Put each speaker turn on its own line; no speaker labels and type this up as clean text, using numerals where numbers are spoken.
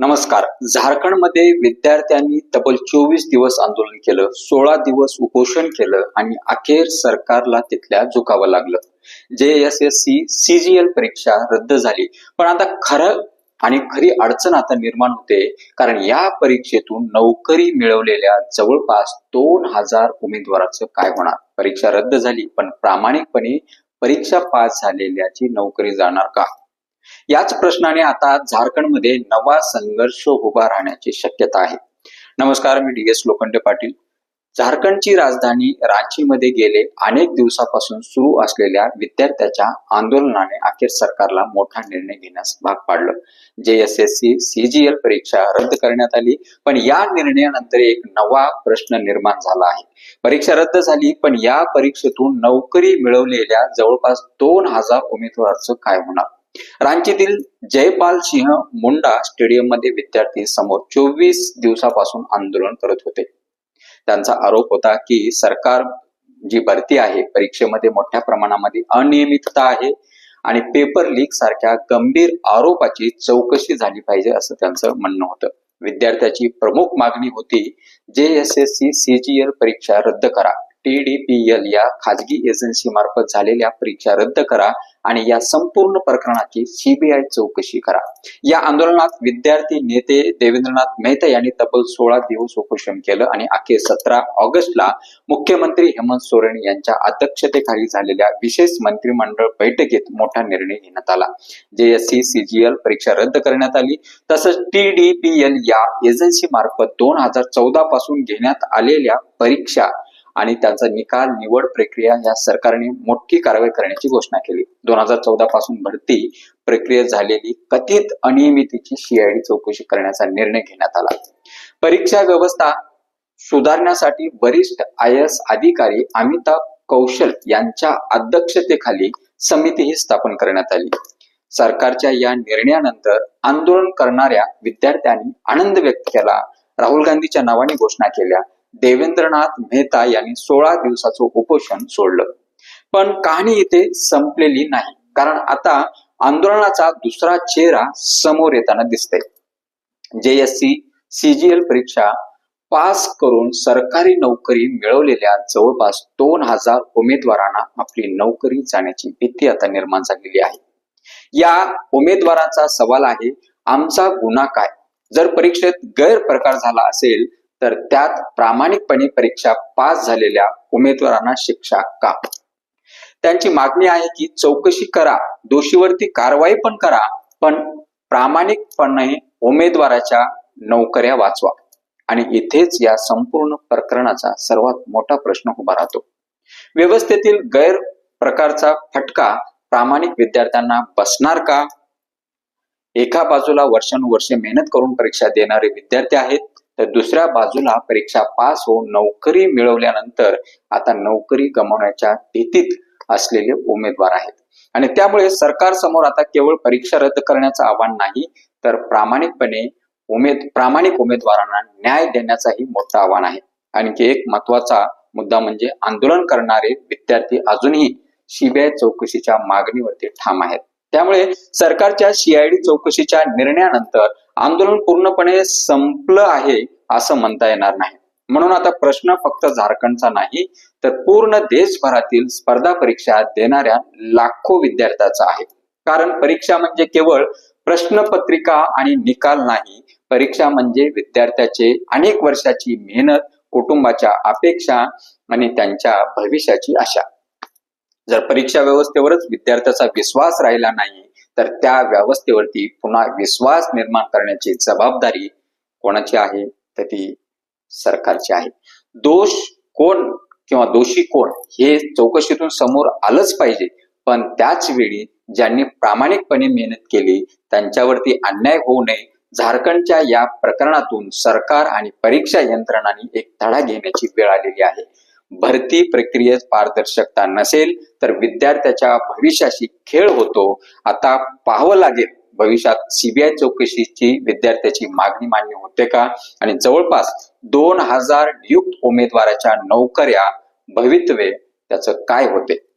नमस्कार. झारखंडमध्ये विद्यार्थ्यांनी तब्बल 24 दिवस आंदोलन केलं, 16 दिवस उपोषण केलं आणि अखेर सरकारला तिथल्या झुकावं लागलं. JSSC CGL परीक्षा रद्द झाली. पण आता खरी अडचण आता निर्माण होते, कारण या परीक्षेतून नोकरी मिळवलेल्या जवळपास 2000 उमेदवारांचं काय होणार? परीक्षा रद्द झाली, पण प्रामाणिकपणे परीक्षा पास झालेल्याची नोकरी जाणार का? याच प्रश्नाने आता झारखंडमध्ये नवा संघर्ष उभा राहण्याची शक्यता आहे. नमस्कार, मी DS लोखंडे पाटील. झारखंडची राजधानी रांचीमध्ये गेले अनेक दिवसापासून सुरू असलेल्या विद्यार्थ्याच्या आंदोलनाने अखेर सरकारला मोठा निर्णय घेण्यास भाग पाडलं. JSSC CGL परीक्षा रद्द करण्यात आली, पण या निर्णयानंतर एक नवा प्रश्न निर्माण झाला आहे. परीक्षा रद्द झाली, पण या परीक्षेतून नोकरी मिळवलेल्या जवळपास 2000 उमेदवारांचं काय होणार? रांचीतील जयपाल सिंह मुंडा स्टेडियम मध्ये विद्यार्थी समोर 24 दिवसापासून आंदोलन करत होते. त्यांचा आरोप होता की सरकार जी भरती आहे परीक्षेमध्ये मोठ्या प्रमाणामध्ये अनियमितता आहे आणि पेपर लीक सारख्या गंभीर आरोपाची चौकशी झाली पाहिजे असं त्यांचं म्हणणं होतं. विद्यार्थ्याची प्रमुख मागणी होती JSSC CGL परीक्षा रद्द करा, TDPL या खाजगी एजन्सी मार्फत झालेल्या परीक्षा रद्द करा आणि या संपूर्ण प्रकरणाची CBI चौकशी करा. या आंदोलनात विद्यार्थी नेते देवेंद्रनाथ मेहता यांनी तब्बल 16 दिवस उपोषण केलं आणि अखेर 17 ऑगस्टला मुख्यमंत्री हेमंत सोरेन यांच्या अध्यक्षतेखाली झालेल्या विशेष मंत्रिमंडळ बैठकीत मोठा निर्णय घेण्यात आला. JSSC CGL परीक्षा रद्द करण्यात आली. तसंच TDPL या एजन्सी मार्फत 2014 पासून घेण्यात आलेल्या परीक्षा आणि त्यांचा निकाल निवड प्रक्रिया या सरकारने मोठी कारवाई करण्याची घोषणा केली. 2014 पासून भरती प्रक्रियेत झालेली कथित अनियमितेची CID चौकशी करण्याचा निर्णय घेण्यात आला. परीक्षा व्यवस्था सुधारण्यासाठी वरिष्ठ IAS अधिकारी अमिताभ कौशल यांच्या अध्यक्षतेखाली समितीही स्थापन करण्यात आली. सरकारच्या या निर्णयानंतर आंदोलन करणाऱ्या विद्यार्थ्यांनी आनंद व्यक्त केला. राहुल गांधीच्या नावाने घोषणा केल्या. देवेंद्रनाथ मेहता यांनी 16 दिवसाचं उपोषण सोडलं. पण कहाणी इथे संपलेली नाही, कारण आता आंदोलनाचा दुसरा चेहरा समोर येताना दिसतंय. JSSC CGL परीक्षा पास करून सरकारी नोकरी मिळवलेल्या जवळपास 2000 उमेदवारांना आपली नोकरी जाण्याची भीती आता निर्माण झालेली आहे. या उमेदवारांचा सवाल आहे, आमचा गुन्हा काय? जर परीक्षेत गैरप्रकार झाला असेल तर त्यात प्रामाणिकपणे परीक्षा पास झालेल्या उमेदवारांना शिक्षा का? त्यांची मागणी आहे की चौकशी करा, दोषीवरती कारवाई पण करा, पण प्रामाणिकपणे उमेदवाराच्या नोकऱ्या वाचवा. आणि इथेच या संपूर्ण प्रकरणाचा सर्वात मोठा प्रश्न उभा राहतो. व्यवस्थेतील गैरप्रकारचा फटका प्रामाणिक विद्यार्थ्यांना बसणार का? एका बाजूला वर्षानुवर्षे मेहनत करून परीक्षा देणारे विद्यार्थी आहेत, तर दुसऱ्या बाजूला परीक्षा पास होऊन नोकरी मिळवल्यानंतर आता नोकरी गमावण्याच्या भीतीत असलेले उमेदवार आहेत. आणि त्यामुळे सरकार समोर आता केवळ परीक्षा रद्द करण्याचं आव्हान नाही, तर प्रामाणिक उमेदवारांना न्याय देण्याचाही मोठं आव्हान आहे. आणखी एक महत्वाचा मुद्दा म्हणजे आंदोलन करणारे विद्यार्थी अजूनही CBI चौकशीच्या मागणीवरती ठाम आहेत. त्यामुळे सरकारच्या CID चौकशीच्या निर्णयानंतर आंदोलन पूर्णपणे संपलं आहे असं म्हणता येणार नाही. म्हणून आता प्रश्न फक्त झारखंडचा नाही, तर पूर्ण देशभरातील स्पर्धा परीक्षा देणाऱ्या लाखो विद्यार्थ्यांचा आहे. कारण परीक्षा म्हणजे केवळ प्रश्नपत्रिका आणि निकाल नाही, परीक्षा म्हणजे विद्यार्थ्याचे अनेक वर्षाची मेहनत, कुटुंबाच्या अपेक्षा आणि त्यांच्या भविष्याची आशा. जर परीक्षा व्यवस्थेवरच विद्यार्थ्याचा विश्वास राहिला नाही, तर त्या व्यवस्थेवरती पुन्हा विश्वास निर्माण करण्याची जबाबदारी कोणाची आहे? तर ती सरकारची आहे. दोष कोण किंवा दोषी कोण हे चौकशीतून समोर आलंच पाहिजे, पण त्याच वेळी ज्यांनी प्रामाणिकपणे मेहनत केली त्यांच्यावरती अन्याय होऊ नये. झारखंडच्या या प्रकरणातून सरकार आणि परीक्षा यंत्रणांनी एक धडा घेण्याची वेळ आलेली आहे. भरती प्रक्रियेत पारदर्शकता नसेल तर विद्यार्थ्याच्या भविष्याशी खेळ होतो. आता पाहावं लागेल भविष्यात CBI चौकशीची विद्यार्थ्याची मागणी मान्य होते का, आणि जवळपास 2000 नियुक्त उमेदवाराच्या नोकऱ्या भवितव्य त्याचं काय होते.